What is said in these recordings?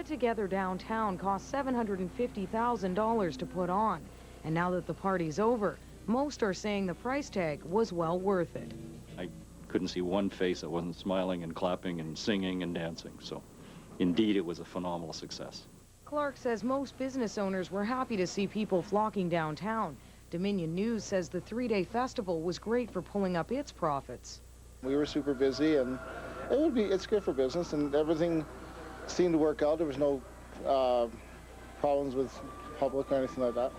Get Together downtown cost $750,000 to put on. And now that the party's over, most are saying the price tag was well worth it. I couldn't see one face that wasn't smiling and clapping and singing and dancing. So indeed, it was a phenomenal success. Clark says most business owners were happy to see people flocking downtown. Dominion News says the three-day festival was great for pulling up its profits. We were super busy, and it's good for business, and everything seemed to work out. There was no problems with public or anything like that.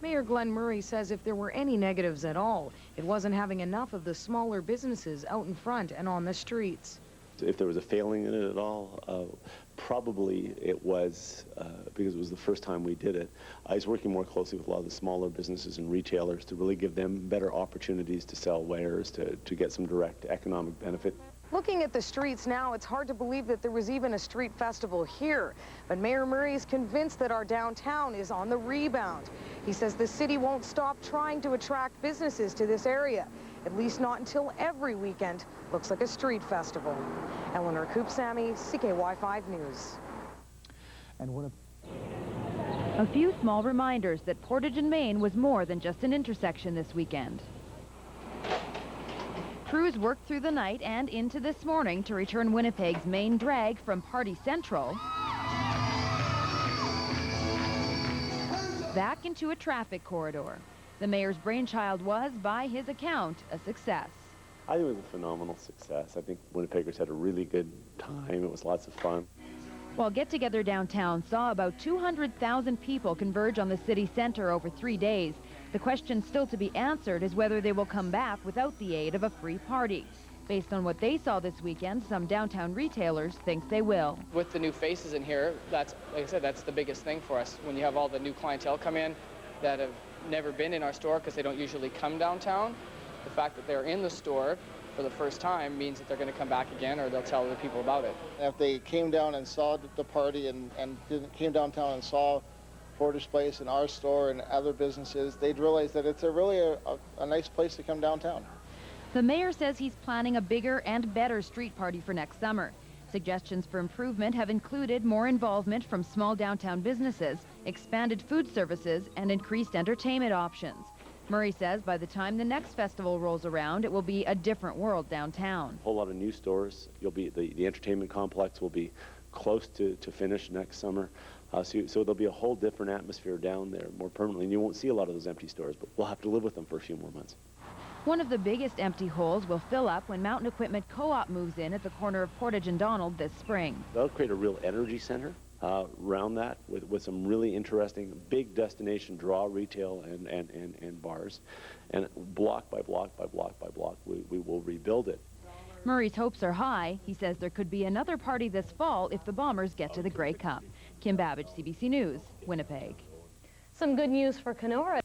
Mayor Glenn Murray says if there were any negatives at all, it wasn't having enough of the smaller businesses out in front and on the streets. If there was a failing in it at all, probably it was because it was the first time we did it. I was working more closely with a lot of the smaller businesses and retailers to really give them better opportunities to sell wares, to get some direct economic benefit. Looking at the streets now, it's hard to believe that there was even a street festival here. But Mayor Murray is convinced that our downtown is on the rebound. He says the city won't stop trying to attract businesses to this area, at least not until every weekend looks like a street festival. Eleanor Koopsamy, CKY5 News. And a few small reminders that Portage and Main was more than just an intersection this weekend. Crews worked through the night and into this morning to return Winnipeg's main drag from Party Central back into a traffic corridor. The mayor's brainchild was, by his account, a success. I think it was a phenomenal success. I think Winnipeggers had a really good time. It was lots of fun. While Get Together downtown saw about 200,000 people converge on the city center over 3 days, the question still to be answered is whether they will come back without the aid of a free party. Based on what they saw this weekend, some downtown retailers think they will. With the new faces in here, that's, like I said, that's the biggest thing for us. When you have all the new clientele come in that have never been in our store because they don't usually come downtown, the fact that they're in the store for the first time means that they're going to come back again, or they'll tell other people about it. If they came down and saw the party and came downtown and saw Portage Place and our store and other businesses, they'd realize that it's really a nice place to come downtown. The mayor says he's planning a bigger and better street party for next summer. Suggestions for improvement have included more involvement from small downtown businesses, expanded food services, and increased entertainment options. Murray says by the time the next festival rolls around, it will be a different world downtown. A whole lot of new stores. The entertainment complex will be close to finish next summer. So there'll be a whole different atmosphere down there more permanently, and you won't see a lot of those empty stores, but we'll have to live with them for a few more months. One of the biggest empty holes will fill up when Mountain Equipment Co-op moves in at the corner of Portage and Donald this spring. That'll create a real energy center around that with some really interesting big destination draw retail and bars. And block by block by block by block, we will rebuild it. Murray's hopes are high. He says there could be another party this fall if the Bombers get to the Grey Cup. Kim Babbage, CBC News, Winnipeg. Some good news for Kenora.